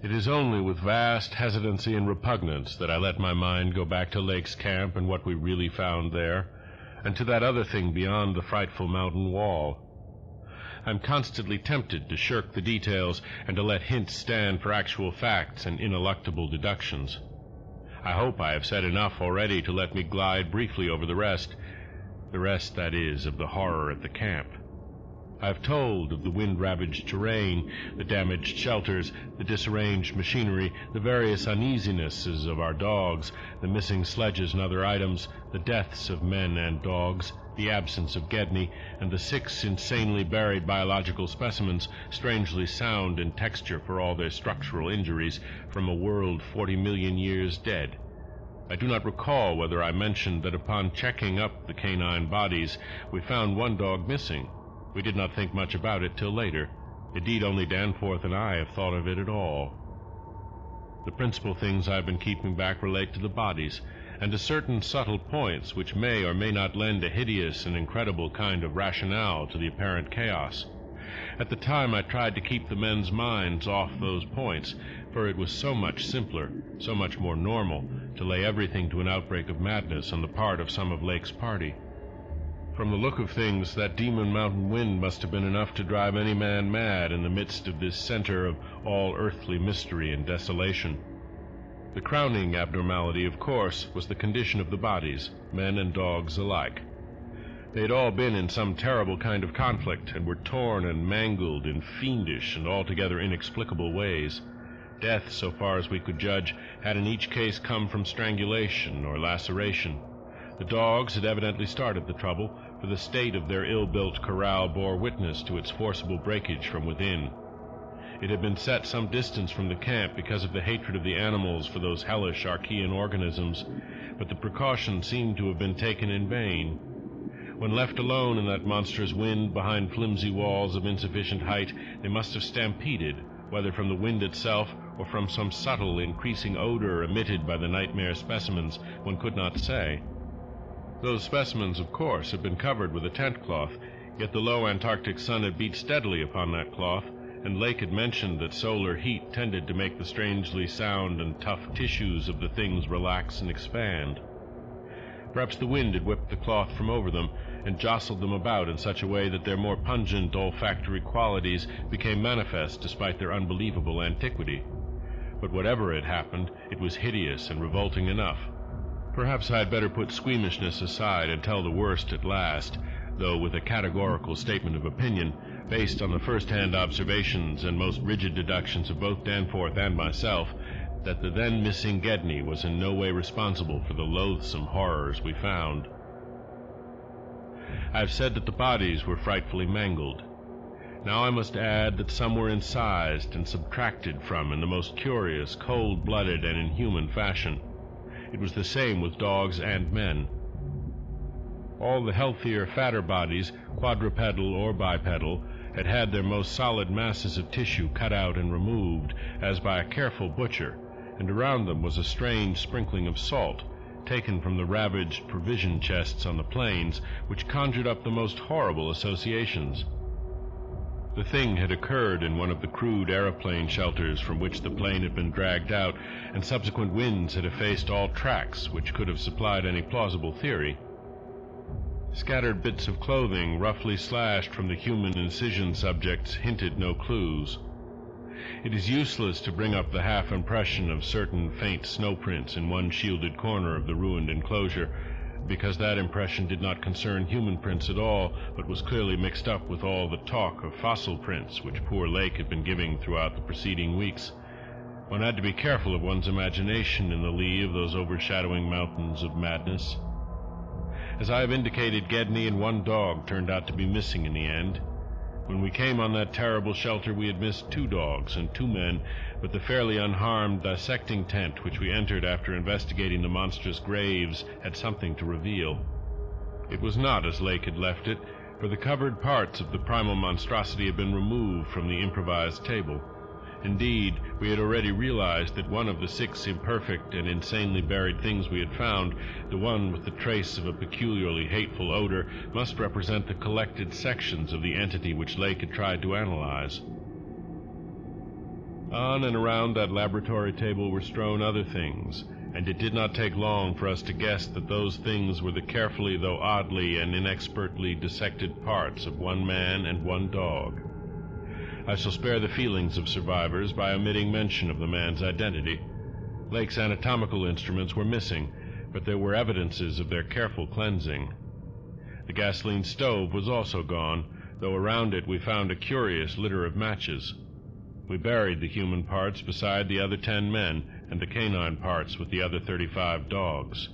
It is only with vast hesitancy and repugnance that I let my mind go back to Lake's camp and what we really found there, and to that other thing beyond the frightful mountain wall. I'm constantly tempted to shirk the details and to let hints stand for actual facts and ineluctable deductions. I hope I have said enough already to let me glide briefly over the rest, that is, of the horror at the camp. I have told of the wind-ravaged terrain, the damaged shelters, the disarranged machinery, the various uneasinesses of our dogs, the missing sledges and other items, the deaths of men and dogs, the absence of Gedney, and the 6 insanely buried biological specimens, strangely sound in texture for all their structural injuries, from a world 40 million years dead. I do not recall whether I mentioned that upon checking up the canine bodies, we found one dog missing. We did not think much about it till later. Indeed, only Danforth and I have thought of it at all. The principal things I've been keeping back relate to the bodies, and to certain subtle points which may or may not lend a hideous and incredible kind of rationale to the apparent chaos. At the time I tried to keep the men's minds off those points, for it was so much simpler, so much more normal, to lay everything to an outbreak of madness on the part of some of Lake's party. From the look of things, that demon mountain wind must have been enough to drive any man mad in the midst of this center of all earthly mystery and desolation. The crowning abnormality, of course, was the condition of the bodies, men and dogs alike. They had all been in some terrible kind of conflict, and were torn and mangled in fiendish and altogether inexplicable ways. Death, so far as we could judge, had in each case come from strangulation or laceration. The dogs had evidently started the trouble, for the state of their ill-built corral bore witness to its forcible breakage from within. It had been set some distance from the camp because of the hatred of the animals for those hellish Archean organisms, but the precaution seemed to have been taken in vain. When left alone in that monstrous wind behind flimsy walls of insufficient height, they must have stampeded, whether from the wind itself or from some subtle, increasing odor emitted by the nightmare specimens, one could not say. Those specimens, of course, had been covered with a tent cloth, yet the low Antarctic sun had beat steadily upon that cloth, and Lake had mentioned that solar heat tended to make the strangely sound and tough tissues of the things relax and expand. Perhaps the wind had whipped the cloth from over them and jostled them about in such a way that their more pungent olfactory qualities became manifest despite their unbelievable antiquity. But whatever had happened, it was hideous and revolting enough. Perhaps I had better put squeamishness aside and tell the worst at last, though with a categorical statement of opinion, based on the first-hand observations and most rigid deductions of both Danforth and myself, that the then missing Gedney was in no way responsible for the loathsome horrors we found. I have said that the bodies were frightfully mangled. Now I must add that some were incised and subtracted from in the most curious, cold-blooded, and inhuman fashion. It was the same with dogs and men. All the healthier, fatter bodies, quadrupedal or bipedal, had had their most solid masses of tissue cut out and removed, as by a careful butcher, and around them was a strange sprinkling of salt, taken from the ravaged provision chests on the plains, which conjured up the most horrible associations. The thing had occurred in one of the crude aeroplane shelters from which the plane had been dragged out, and subsequent winds had effaced all tracks which could have supplied any plausible theory. Scattered bits of clothing, roughly slashed from the human incision subjects, hinted no clues. It is useless to bring up the half-impression of certain faint snowprints in one shielded corner of the ruined enclosure, because that impression did not concern human prints at all, but was clearly mixed up with all the talk of fossil prints which poor Lake had been giving throughout the preceding weeks. One had to be careful of one's imagination in the lee of those overshadowing mountains of madness. As I have indicated, Gedney and one dog turned out to be missing in the end. When we came on that terrible shelter, we had missed 2 dogs and 2 men, but the fairly unharmed dissecting tent which we entered after investigating the monstrous graves had something to reveal. It was not as Lake had left it, for the covered parts of the primal monstrosity had been removed from the improvised table. Indeed, we had already realized that one of the 6 imperfect and insanely buried things we had found, the one with the trace of a peculiarly hateful odor, must represent the collected sections of the entity which Lake had tried to analyze. On and around that laboratory table were strewn other things, and it did not take long for us to guess that those things were the carefully, though oddly and inexpertly dissected parts of one man and one dog. I shall spare the feelings of survivors by omitting mention of the man's identity. Lake's anatomical instruments were missing, but there were evidences of their careful cleansing. The gasoline stove was also gone, though around it we found a curious litter of matches. We buried the human parts beside the other 10 men, and the canine parts with the other 35 dogs.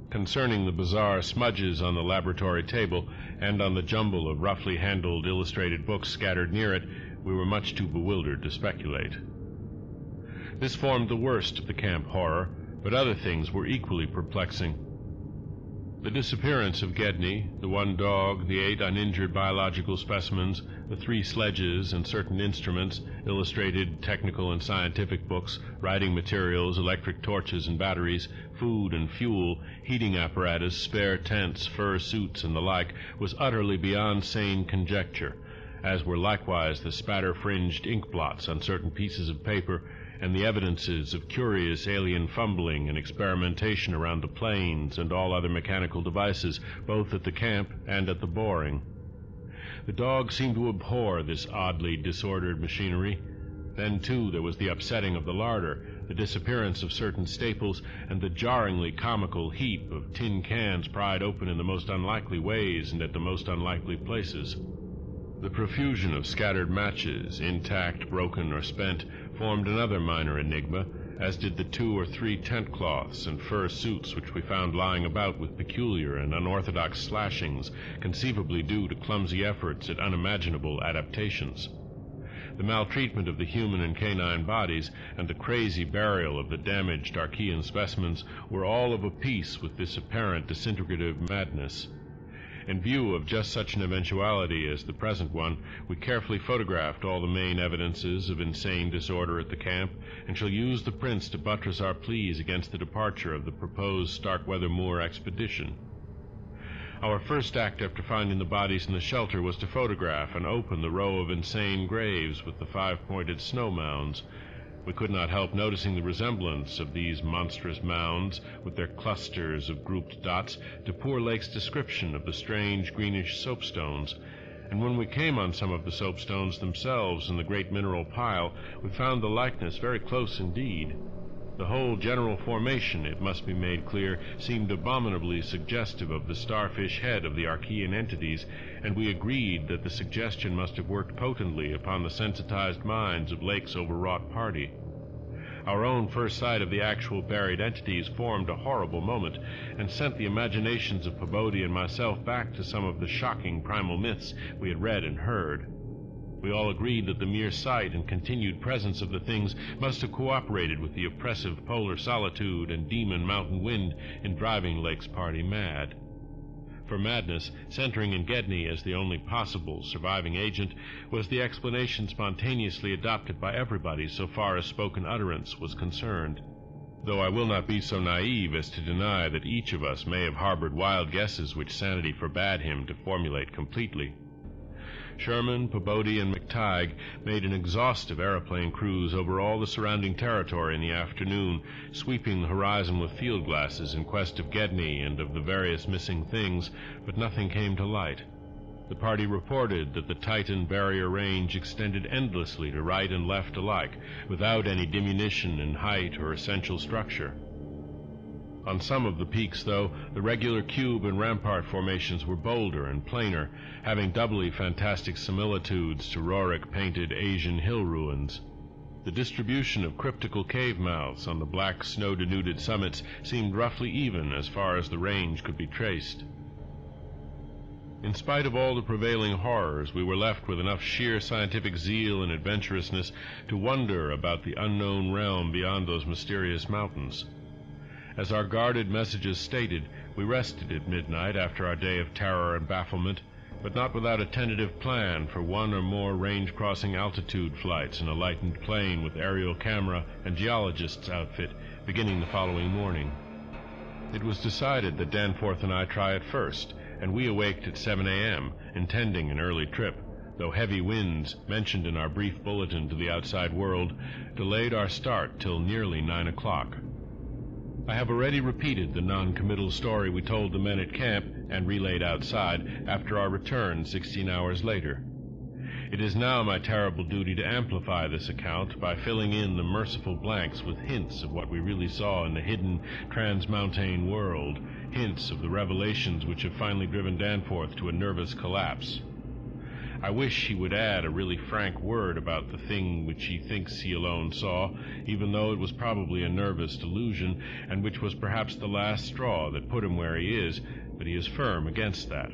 Concerning the bizarre smudges on the laboratory table and on the jumble of roughly handled illustrated books scattered near it, we were much too bewildered to speculate. This formed the worst of the camp horror, but other things were equally perplexing. The disappearance of Gedney, the 1 dog, the 8 uninjured biological specimens, the 3 sledges and certain instruments, illustrated technical and scientific books, writing materials, electric torches and batteries, food and fuel, heating apparatus, spare tents, fur suits, and the like, was utterly beyond sane conjecture, as were likewise the spatter-fringed ink blots on certain pieces of paper, and the evidences of curious alien fumbling and experimentation around the planes and all other mechanical devices, both at the camp and at the boring. The dog seemed to abhor this oddly disordered machinery. Then, too, there was the upsetting of the larder, the disappearance of certain staples, and the jarringly comical heap of tin cans pried open in the most unlikely ways and at the most unlikely places. The profusion of scattered matches, intact, broken, or spent, formed another minor enigma, as did the 2 or 3 tent cloths and fur suits which we found lying about with peculiar and unorthodox slashings, conceivably due to clumsy efforts at unimaginable adaptations. The maltreatment of the human and canine bodies and the crazy burial of the damaged Archean specimens were all of a piece with this apparent disintegrative madness. In view of just such an eventuality as the present one, we carefully photographed all the main evidences of insane disorder at the camp, and shall use the prints to buttress our pleas against the departure of the proposed Starkweather Moor expedition. Our first act after finding the bodies in the shelter was to photograph and open the row of insane graves with the 5-pointed snow mounds. We could not help noticing the resemblance of these monstrous mounds, with their clusters of grouped dots, to poor Lake's description of the strange greenish soapstones, and when we came on some of the soapstones themselves in the great mineral pile, we found the likeness very close indeed. The whole general formation, it must be made clear, seemed abominably suggestive of the starfish head of the Archean entities, and we agreed that the suggestion must have worked potently upon the sensitized minds of Lake's overwrought party. Our own first sight of the actual buried entities formed a horrible moment, and sent the imaginations of Pabodie and myself back to some of the shocking primal myths we had read and heard. We all agreed that the mere sight and continued presence of the things must have cooperated with the oppressive polar solitude and demon mountain wind in driving Lake's party mad. For madness, centering in Gedney as the only possible surviving agent, was the explanation spontaneously adopted by everybody so far as spoken utterance was concerned, though I will not be so naive as to deny that each of us may have harbored wild guesses which sanity forbade him to formulate completely. Sherman, Pabodie, and McTighe made an exhaustive aeroplane cruise over all the surrounding territory in the afternoon, sweeping the horizon with field glasses in quest of Gedney and of the various missing things, but nothing came to light. The party reported that the Titan barrier range extended endlessly to right and left alike, without any diminution in height or essential structure. On some of the peaks, though, the regular cube and rampart formations were bolder and plainer, having doubly fantastic similitudes to Roerich-painted Asian hill ruins. The distribution of cryptical cave mouths on the black snow-denuded summits seemed roughly even as far as the range could be traced. In spite of all the prevailing horrors, we were left with enough sheer scientific zeal and adventurousness to wonder about the unknown realm beyond those mysterious mountains. As our guarded messages stated, we rested at midnight after our day of terror and bafflement, but not without a tentative plan for one or more range-crossing altitude flights in a lightened plane with aerial camera and geologist's outfit beginning the following morning. It was decided that Danforth and I try it first, and we awaked at 7 a.m., intending an early trip, though heavy winds, mentioned in our brief bulletin to the outside world, delayed our start till nearly 9 o'clock. I have already repeated the non-committal story we told the men at camp and relayed outside after our return 16 hours later. It is now my terrible duty to amplify this account by filling in the merciful blanks with hints of what we really saw in the hidden transmountain world, hints of the revelations which have finally driven Danforth to a nervous collapse. I wish he would add a really frank word about the thing which he thinks he alone saw, even though it was probably a nervous delusion, and which was perhaps the last straw that put him where he is, but he is firm against that.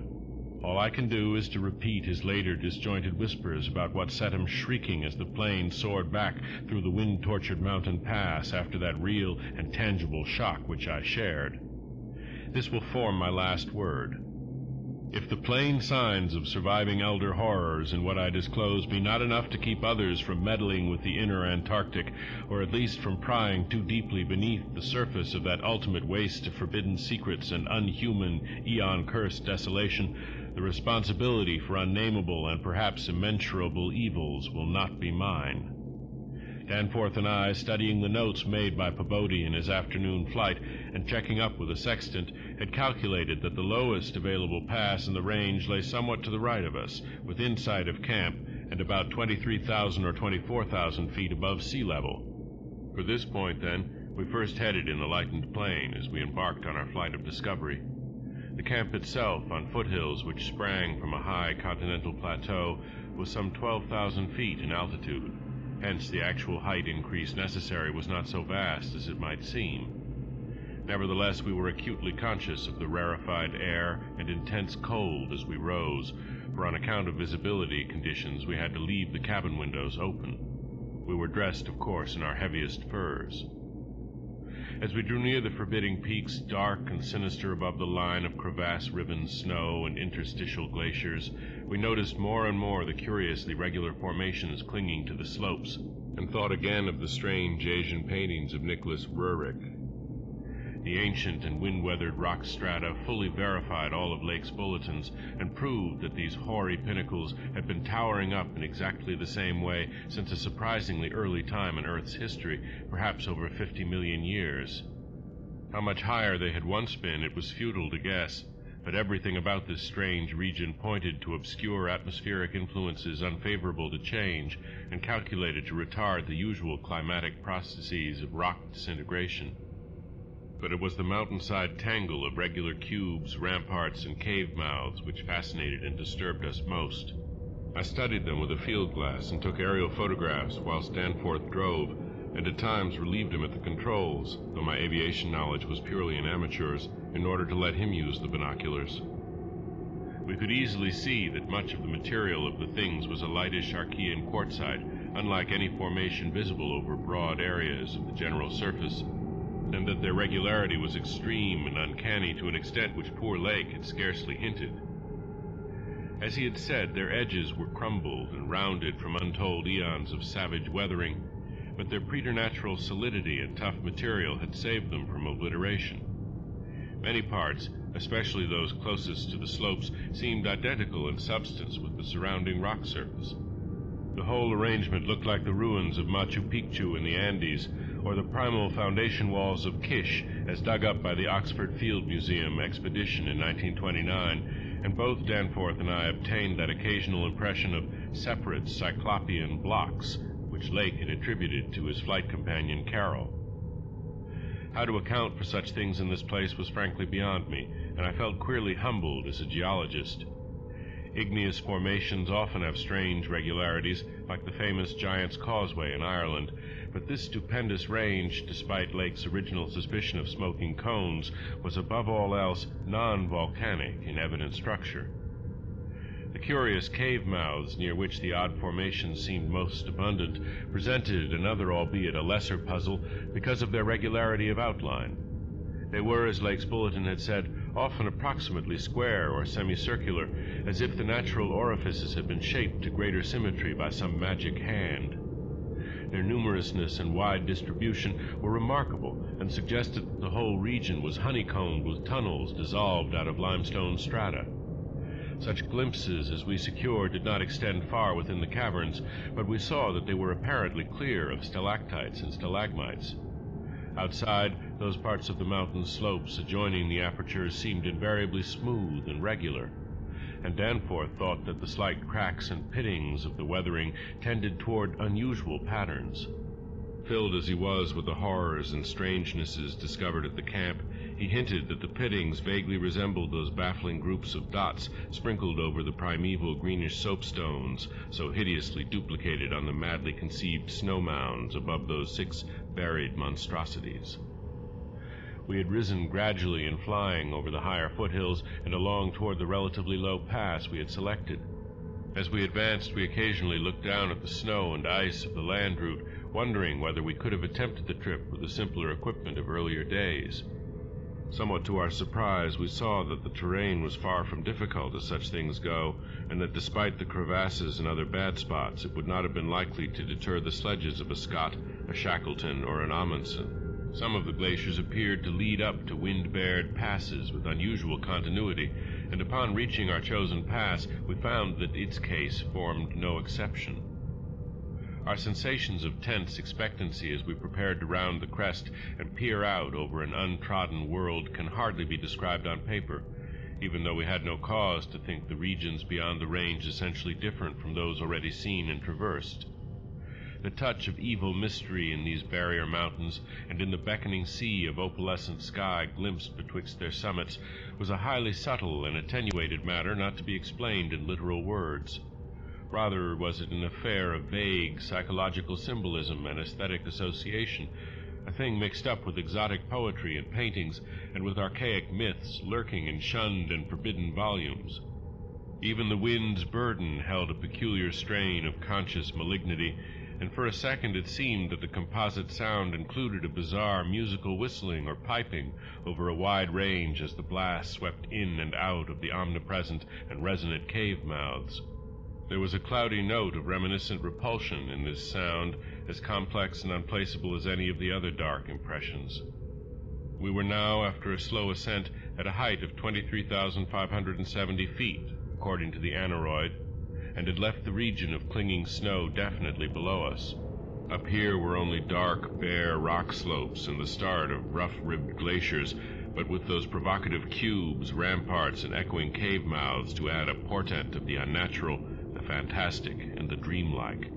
All I can do is to repeat his later disjointed whispers about what set him shrieking as the plane soared back through the wind-tortured mountain pass after that real and tangible shock which I shared. This will form my last word. If the plain signs of surviving elder horrors in what I disclose be not enough to keep others from meddling with the inner Antarctic, or at least from prying too deeply beneath the surface of that ultimate waste of forbidden secrets and unhuman, eon-cursed desolation, the responsibility for unnameable and perhaps immeasurable evils will not be mine. Danforth and I, studying the notes made by Pabodie in his afternoon flight and checking up with a sextant, had calculated that the lowest available pass in the range lay somewhat to the right of us, within sight of camp, and about 23,000 or 24,000 feet above sea level. For this point, then, we first headed in the lightened plane as we embarked on our flight of discovery. The camp itself, on foothills which sprang from a high continental plateau, was some 12,000 feet in altitude. Hence, the actual height increase necessary was not so vast as it might seem. Nevertheless, we were acutely conscious of the rarefied air and intense cold as we rose, for on account of visibility conditions we had to leave the cabin windows open. We were dressed, of course, in our heaviest furs. As we drew near the forbidding peaks, dark and sinister above the line of crevasse-riven snow and interstitial glaciers, we noticed more and more the curiously regular formations clinging to the slopes, and thought again of the strange Asian paintings of Nicholas Roerich. The ancient and wind-weathered rock strata fully verified all of Lake's bulletins and proved that these hoary pinnacles had been towering up in exactly the same way since a surprisingly early time in Earth's history, perhaps over 50 million years. How much higher they had once been it was futile to guess, but everything about this strange region pointed to obscure atmospheric influences unfavorable to change and calculated to retard the usual climatic processes of rock disintegration. But it was the mountainside tangle of regular cubes, ramparts, and cave mouths which fascinated and disturbed us most. I studied them with a field glass and took aerial photographs whilst Danforth drove, and at times relieved him at the controls, though my aviation knowledge was purely an amateur's, in order to let him use the binoculars. We could easily see that much of the material of the things was a lightish Archean quartzite, unlike any formation visible over broad areas of the general surface, and that their regularity was extreme and uncanny to an extent which poor Lake had scarcely hinted. As he had said, their edges were crumbled and rounded from untold eons of savage weathering, but their preternatural solidity and tough material had saved them from obliteration. Many parts, especially those closest to the slopes, seemed identical in substance with the surrounding rock surface. The whole arrangement looked like the ruins of Machu Picchu in the Andes, or the primal foundation walls of Kish as dug up by the Oxford Field Museum expedition in 1929, and both Danforth and I obtained that occasional impression of separate cyclopean blocks which Lake had attributed to his flight companion Carroll. How to account for such things in this place was frankly beyond me, and I felt queerly humbled as a geologist. Igneous formations often have strange regularities, like the famous Giant's Causeway in Ireland, but this stupendous range, despite Lake's original suspicion of smoking cones, was above all else non-volcanic in evident structure. The curious cave mouths near which the odd formations seemed most abundant presented another, albeit a lesser puzzle, because of their regularity of outline. They were, as Lake's bulletin had said, often approximately square or semicircular, as if the natural orifices had been shaped to greater symmetry by some magic hand. Their numerousness and wide distribution were remarkable and suggested that the whole region was honeycombed with tunnels dissolved out of limestone strata. Such glimpses as we secured did not extend far within the caverns, but we saw that they were apparently clear of stalactites and stalagmites. Outside, those parts of the mountain slopes adjoining the apertures seemed invariably smooth and regular, and Danforth thought that the slight cracks and pittings of the weathering tended toward unusual patterns. Filled as he was with the horrors and strangenesses discovered at the camp, he hinted that the pittings vaguely resembled those baffling groups of dots sprinkled over the primeval greenish soapstones so hideously duplicated on the madly conceived snow mounds above those 6 buried monstrosities. We had risen gradually in flying over the higher foothills and along toward the relatively low pass we had selected. As we advanced, we occasionally looked down at the snow and ice of the land route, wondering whether we could have attempted the trip with the simpler equipment of earlier days. Somewhat to our surprise, we saw that the terrain was far from difficult as such things go, and that despite the crevasses and other bad spots, it would not have been likely to deter the sledges of a Scott, a Shackleton, or an Amundsen. Some of the glaciers appeared to lead up to wind-bared passes with unusual continuity, and upon reaching our chosen pass, we found that its case formed no exception. Our sensations of tense expectancy as we prepared to round the crest and peer out over an untrodden world can hardly be described on paper, even though we had no cause to think the regions beyond the range essentially different from those already seen and traversed. The touch of evil mystery in these barrier mountains and in the beckoning sea of opalescent sky glimpsed betwixt their summits was a highly subtle and attenuated matter not to be explained in literal words. Rather was it an affair of vague psychological symbolism and aesthetic association, a thing mixed up with exotic poetry and paintings and with archaic myths lurking in shunned and forbidden volumes. Even the wind's burden held a peculiar strain of conscious malignity, and for a second it seemed that the composite sound included a bizarre musical whistling or piping over a wide range as the blast swept in and out of the omnipresent and resonant cave mouths. There was a cloudy note of reminiscent repulsion in this sound, as complex and unplaceable as any of the other dark impressions. We were now, after a slow ascent, at a height of 23,570 feet, according to the aneroid, and had left the region of clinging snow definitely below us. Up here were only dark, bare rock slopes and the start of rough-ribbed glaciers, but with those provocative cubes, ramparts, and echoing cave mouths to add a portent of the unnatural, the fantastic, and the dreamlike.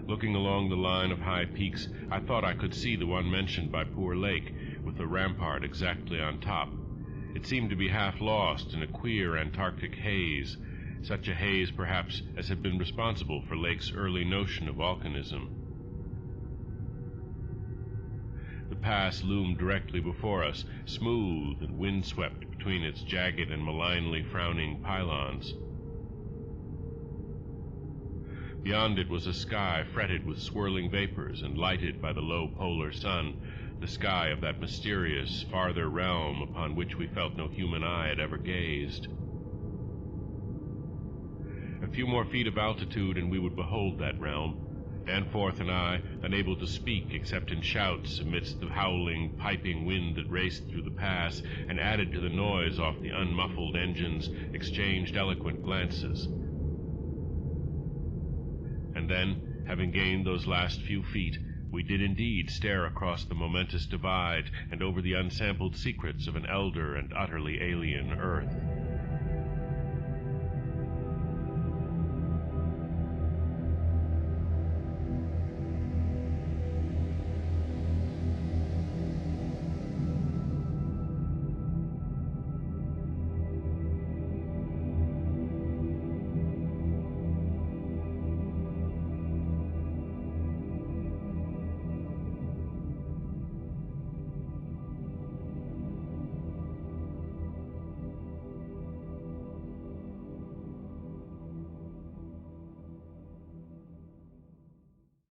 Looking along the line of high peaks, I thought I could see the one mentioned by poor Lake, with the rampart exactly on top. It seemed to be half lost in a queer Antarctic haze, such a haze perhaps as had been responsible for Lake's early notion of volcanism. The pass loomed directly before us, smooth and windswept between its jagged and malignly frowning pylons. Beyond it was a sky fretted with swirling vapors and lighted by the low polar sun, the sky of that mysterious, farther realm upon which we felt no human eye had ever gazed. A few more feet of altitude and we would behold that realm. Danforth and I, unable to speak except in shouts amidst the howling, piping wind that raced through the pass and added to the noise off the unmuffled engines, exchanged eloquent glances. And then, having gained those last few feet, we did indeed stare across the momentous divide and over the unsampled secrets of an elder and utterly alien Earth.